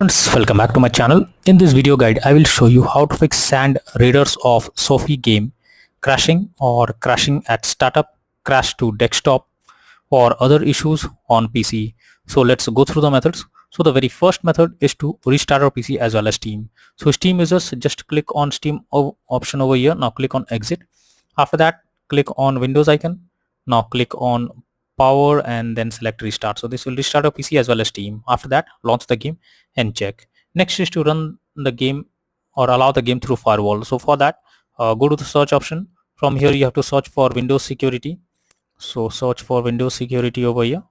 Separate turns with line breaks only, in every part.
Friends, welcome back to my channel. In this video guide, I will show you how to fix sand readers of Sophie game crashing or crashing at startup, crash to desktop or other issues on PC. So let's go through the methods. So the very first method is to restart our PC as well as Steam. So Steam users just click on Steam option over here. Now click on exit. After that, click on Windows icon. Now click on power and then select restart. So this will restart your PC as well as Steam. After that, launch the game and check. Next is to run the game or allow the game through firewall. So for that, go to the search option. From here you have to search for Windows security. So search for Windows security over here,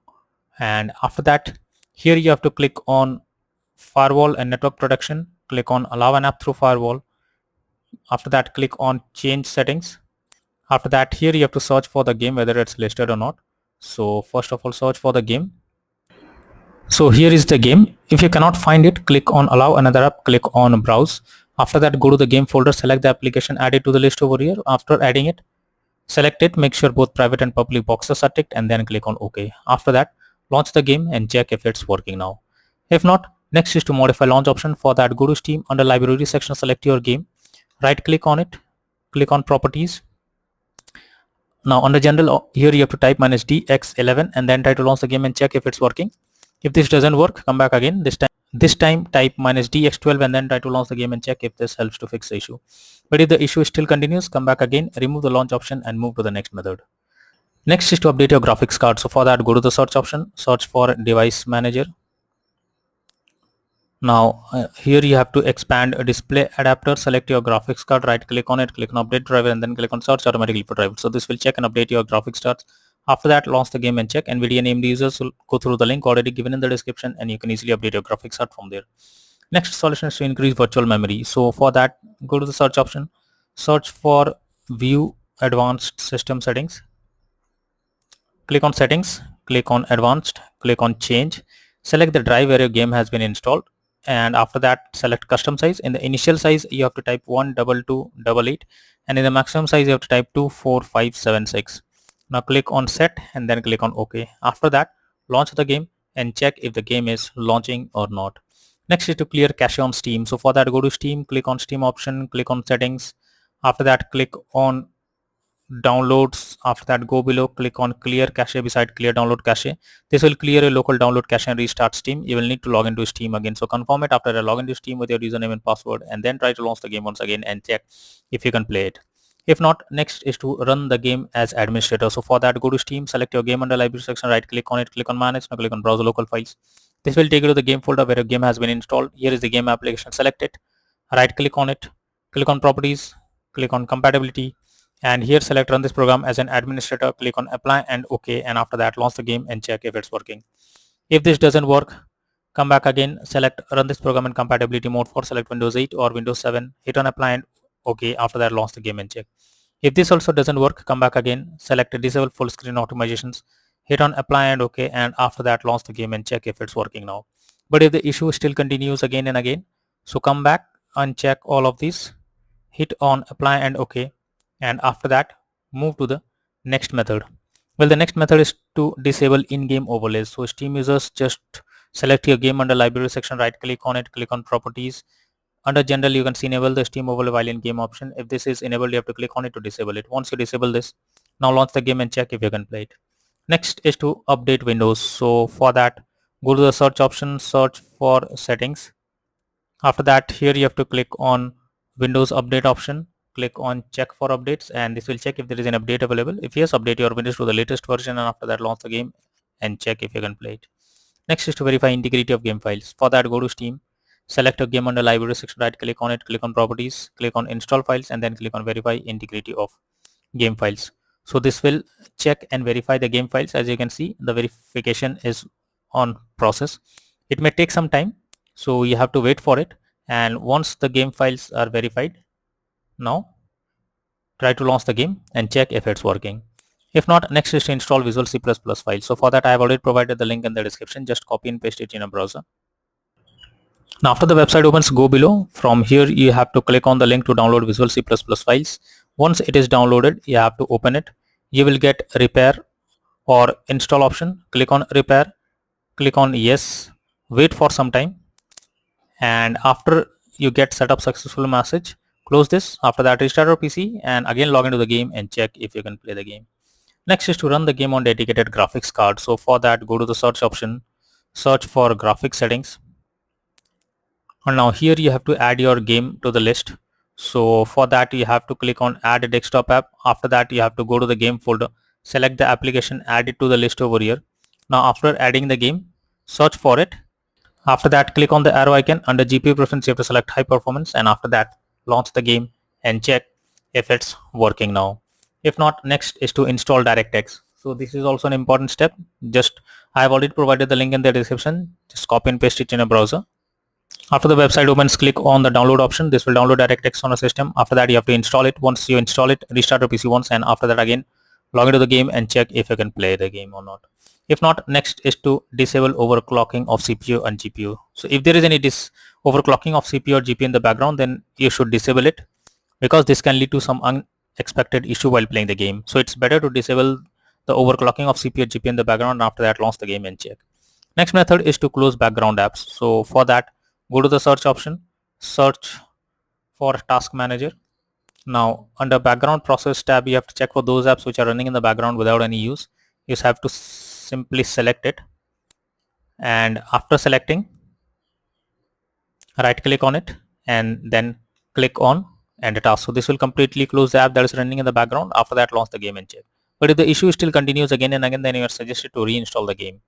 and after that here you have to click on firewall and network protection. Click on allow an app through firewall. After that, click on change settings. After that, here you have to search for the game whether it's listed or not. So first of all, search for the game. So here is the game. If you cannot find it, click on allow another app, click on browse. After that, go to the game folder, select the application, add it to the list over here. After adding it, select it, make sure both private and public boxes are ticked, and then click on OK. After that, launch the game and check if it's working now. If not, next is to modify launch option. For that, go to Steam, under library section, select your game, right click on it, click on properties. Now under general, here you have to type -dx11 and then try to launch the game and check if it's working. If this doesn't work, come back again. This time type -dx12 and then try to launch the game and check if this helps to fix the issue. But if the issue still continues, come back again, remove the launch option and move to the next method. Next is to update your graphics card. So for that, go to the search option, search for device manager. Now here you have to expand a display adapter, select your graphics card, right click on it, click on update driver and then click on search automatically for driver. So this will check and update your graphics cards. After that, launch the game and check. NVIDIA named users will go through the link already given in the description and you can easily update your graphics card from there. Next solution is to increase virtual memory. So for that, go to the search option, search for view advanced system settings. Click on settings, click on advanced, click on change, select the drive where your game has been installed, and after that select custom size. In the initial size you have to type 12288 and in the maximum size you have to type 24576. Now click on set and then click on OK. After that, launch the game and check if the game is launching or not. Next is to clear cache on Steam. So for that, go to Steam, click on Steam option, click on settings. After that, click on downloads. After that, go below, click on clear cache beside clear download cache. This will clear a local download cache and restart Steam. You will need to log into Steam again, so confirm it after a log into Steam with your username and password and then try to launch the game once again and check if you can play it. If not, next is to run the game as administrator. So for that, go to Steam, select your game under library section, right click on it, click on manage. Now click on browse local files. This will take you to the game folder where your game has been installed. Here is the game application, select it, right click on it, click on properties, click on compatibility, and here select run this program as an administrator, click on apply and OK, and after that launch the game and check if it's working. If this doesn't work, come back again, select run this program in compatibility mode for select Windows 8 or Windows 7, hit on apply and OK. After that, launch the game and check. If this also doesn't work, come back again, select disable full screen optimizations, hit on apply and OK, and after that launch the game and check if it's working now. But if the issue still continues again and again, so come back and check all of these, hit on apply and OK, and after that move to the next method. Well, the next method is to disable in-game overlays. So Steam users just select your game under library section, right click on it, click on properties. Under general, you can see enable the Steam overlay while in game option. If this is enabled, you have to click on it to disable it. Once you disable this, now launch the game and check if you can play it. Next is to update Windows. So for that, go to the search option, search for settings. After that, here you have to click on Windows update option, click on check for updates, and this will check if there is an update available. If yes, update your Windows to the latest version, and after that launch the game and check if you can play it. Next is to verify integrity of game files. For that, go to Steam, select a game under library section, right click on it, click on properties, click on install files and then click on verify integrity of game files. So this will check and verify the game files. As you can see, the verification is on process. It may take some time, so you have to wait for it, and once the game files are verified, now try to launch the game and check if it's working. If not, next is to install Visual C++ file. So for that, I have already provided the link in the description. Just copy and paste it in a browser. Now after the website opens, go below. From here you have to click on the link to download Visual C++ files. Once it is downloaded, you have to open it. You will get repair or install option. Click on repair, click on yes, wait for some time, and after you get setup successful message, close this. After that, restart your PC and again log into the game and check if you can play the game. Next is to run the game on dedicated graphics card. So for that, go to the search option, search for graphics settings, and now here you have to add your game to the list. So for that, you have to click on add a desktop app. After that, you have to go to the game folder, select the application, add it to the list over here. Now after adding the game, search for it. After that, click on the arrow icon. Under GPU preference, you have to select high performance, and after that, launch the game and check if it's working now. If not, next is to install DirectX. So this is also an important step. Just I have already provided the link in the description. Just copy and paste it in a browser. After the website opens, click on the download option. This will download DirectX on a system. After that, you have to install it. Once you install it, restart your PC once, and after that again, log into the game and check if you can play the game or not. If not, next is to disable overclocking of CPU and GPU. So if there is any overclocking of CPU or GPU in the background, then you should disable it, because this can lead to some unexpected issue while playing the game. So it's better to disable the overclocking of CPU or GPU in the background, and after that launch the game and check. Next method is to close background apps. So for that, go to the search option, search for task manager. Now under background process tab, you have to check for those apps which are running in the background without any use. You just have to simply select it, and after selecting, right click on it and then click on end task. So this will completely close the app that is running in the background. After that, launch the game and check. But if the issue still continues again and again, then you are suggested to reinstall the game.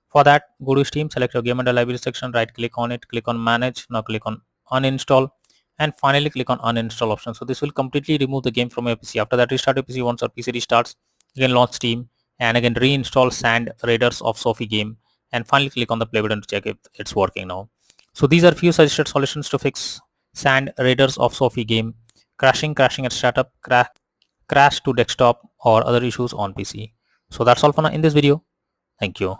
For that, go to Steam, select your game under library section, right click on it, click on manage. Now click on uninstall, and finally click on uninstall option. So this will completely remove the game from your PC. After that, restart your PC. Once your PC restarts, you can launch Steam and again reinstall Sand Raiders of Sophie game, and finally click on the play button to check if it's working now. So these are few suggested solutions to fix Sand Raiders of Sophie game, crashing at startup, crash to desktop, or other issues on PC. So that's all for now in this video. Thank you.